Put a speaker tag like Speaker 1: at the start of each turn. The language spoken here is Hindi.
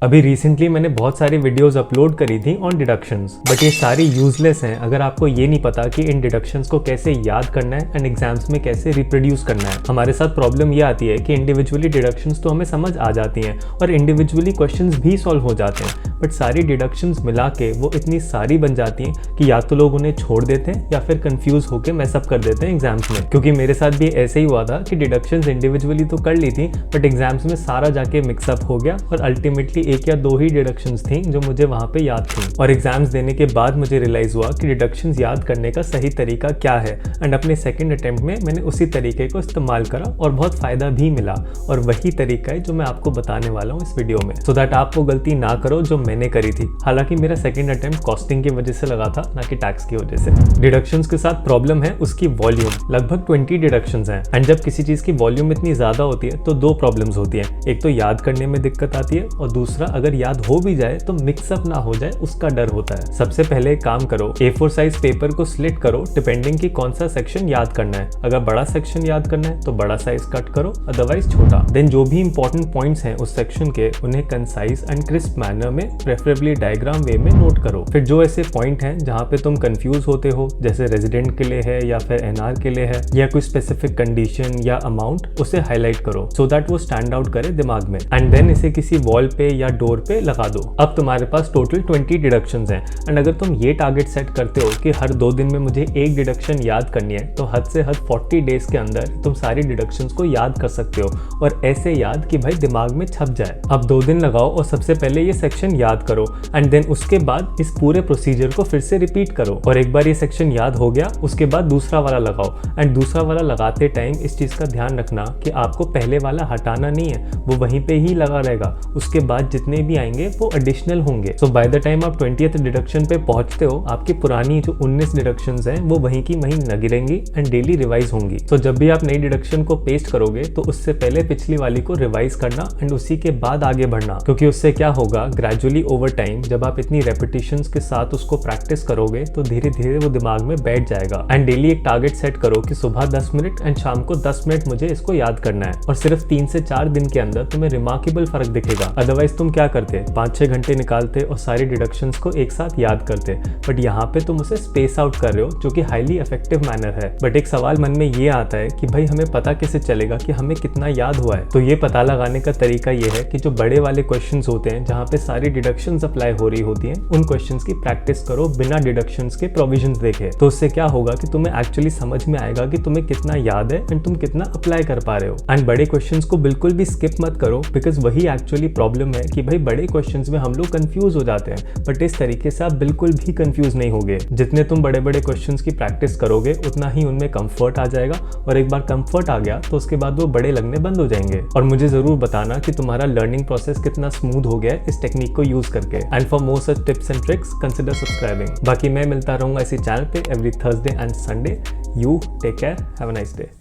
Speaker 1: अभी रिसेंटली मैंने बहुत सारी वीडियोस अपलोड करी थी ऑन डिडक्शंस, बट ये सारी यूजलेस हैं अगर आपको ये नहीं पता कि इन डिडक्शंस को कैसे याद करना है एंड एग्जाम्स में कैसे रिप्रोड्यूस करना है। हमारे साथ प्रॉब्लम ये आती है कि इंडिविजुअली डिडक्शंस तो हमें समझ आ जाती हैं और इंडिविजुअली क्वेश्चंस भी सॉल्व हो जाते हैं, बट सारी डिडक्शंस मिला के वो इतनी सारी बन जाती हैं कि या तो लोग उन्हें छोड़ देते हैं या फिर कंफ्यूज होकर मैसअप कर देते हैं एग्जाम्स में। क्योंकि मेरे साथ भी ऐसे ही हुआ था कि डिडक्शंस इंडिविजुअली तो कर ली थी बट एग्जाम्स में सारा जाके मिक्सअप हो गया और अल्टीमेटली एक या दो ही डिडक्शंस थी जो मुझे वहां पे याद थी। और एग्जाम्स देने के बाद मुझे रियलाइज हुआ कि डिडक्शंस याद करने का सही तरीका क्या है एंड अपने सेकंड अटेम्प्ट में मैंने उसी तरीके को इस्तेमाल करा और बहुत फायदा भी मिला। और वही तरीका है जो मैं आपको बताने वाला हूँ इस वीडियो में, सो दैट आप वो गलती ना करो जो मैंने करी थी। हालांकि मेरा सेकंड अटेम्प्ट कॉस्टिंग की वजह से लगा था, ना कि टैक्स की वजह से। डिडक्शंस के साथ प्रॉब्लम है उसकी वॉल्यूम। लगभग 20 डिडक्शंस हैं एंड जब किसी चीज की वॉल्यूम इतनी ज्यादा होती है तो दो प्रॉब्लम्स होती हैं। एक तो याद करने में दिक्कत आती है और दूसरा अगर याद हो भी जाए तो मिक्सअप ना हो जाए उसका डर होता है। सबसे पहले एक काम करो, A4 साइज पेपर को स्लिट करो डिपेंडिंग कि कौन सा सेक्शन याद करना है। अगर बड़ा सेक्शन याद करना है तो बड़ा साइज कट करो, अदरवाइज छोटा। देन जो भी इंपॉर्टेंट पॉइंट्स हैं उस सेक्शन के उन्हें कंसाइज एंड क्रिस्प मैनर में प्रेफरेबली डायग्राम वे में नोट करो। फिर जो ऐसे पॉइंट हैं जहाँ पे तुम कंफ्यूज होते हो, जैसे रेजिडेंट के लिए है या फिर NR के लिए है या कोई स्पेसिफिक कंडीशन या अमाउंट, उसे हाईलाइट करो सो दैट वो स्टैंड आउट करे दिमाग में। एंड देन इसे किसी वॉल पे या डोर पे लगा दो। अब तुम्हारे पास टोटल 20 डिडक्शंस हैं एंड अगर तुम ये टारगेट सेट करते हो कि हर 2 दिन में मुझे एक डिडक्शन याद करनी है तो हद से हद 40 डेज के अंदर तुम सारी डिडक्शंस को याद कर सकते हो और ऐसे याद कि भाई दिमाग में छप जाए। अब 2 दिन लगाओ और सबसे पहले ये सेक्शन याद करो एंड देन उसके बाद इस पूरे प्रोसीजर को फिर से रिपीट करो। और एक बार ये सेक्शन याद हो गया उसके बाद दूसरा वाला लगाओ एंड दूसरा वाला लगाते टाइम इस चीज का ध्यान रखना कि आपको पहले वाला हटाना नहीं है, वो वहीं पे ही लगा रहेगा। उसके बाद जितने भी आएंगे वो एडिशनल होंगे। सो बाय द टाइम आप 20th डिडक्शन पे पहुंचते हो आपकी पुरानी जो 19 डिडक्शंस हैं वो वहीं की वहीं लगी रहेंगी एंड डेली रिवाइज होंगी। तो जब भी आप नई डिडक्शन को पेस्ट करोगे तो उससे पहले पिछली वाली को रिवाइज करना एंड उसी के बाद आगे बढ़ना, क्योंकि उससे क्या होगा ग्रेजुअली ओवर टाइम जब आप इतनी रेपिटेशंस के साथ उसको प्रैक्टिस करोगे तो धीरे धीरे वो दिमाग में बैठ जाएगा। एंड डेली एक टारगेट सेट करो कि सुबह 10 मिनट एंड शाम को 10 मिनट मुझे इसको याद करना है और सिर्फ 3 से 4 दिन के अंदर तुम्हें रिमार्केबल फर्क दिखेगा। अदरवाइज तुम क्या करते 5-6 घंटे निकालते और सारी डिडक्शंस को एक साथ याद करते, बट यहाँ पे तुम उसे स्पेस आउट कर रहे हो जो कि हाईली इफेक्टिव मैनर है। बट एक सवाल मन में ये आता है कि भाई हमें पता कैसे चलेगा कि हमें कितना याद हुआ है। तो ये पता लगाने का तरीका ये है कि जो बड़े वाले क्वेश्चंस होते हैं जहाँ पे सारी डिडक्शंस अप्लाई हो रही होती हैं उन क्वेश्चंस की प्रैक्टिस करो बिना डिडक्शंस के प्रोविजंस देखे। तो उससे क्या होगा कि तुम्हें एक्चुअली समझ में आएगा कि तुम्हें कितना याद है एंड तुम कितना अप्लाई कर पा रहे हो। एंड बड़े क्वेश्चंस को बिल्कुल भी स्किप मत करो, बिकॉज वही एक्चुअली प्रॉब्लम है कि भाई बड़े क्वेश्चंस में हम लोग कंफ्यूज हो जाते हैं, बट इस तरीके से आप बिल्कुल भी कंफ्यूज नहीं होगे। जितने तुम बड़े बड़े क्वेश्चंस की प्रैक्टिस करोगे उतना ही उनमें कंफर्ट आ जाएगा और एक बार कंफर्ट आ गया तो उसके बाद वो बड़े लगने बंद हो जाएंगे। और मुझे जरूर बताना कि तुम्हारा लर्निंग प्रोसेस कितना स्मूथ हो गया है इस टेक्निक को यूज करके। And for more such tips and tricks consider subscribing. बाकी मैं मिलता रहूंगा इसी चैनल पे every Thursday and Sunday. You take care, have a nice day.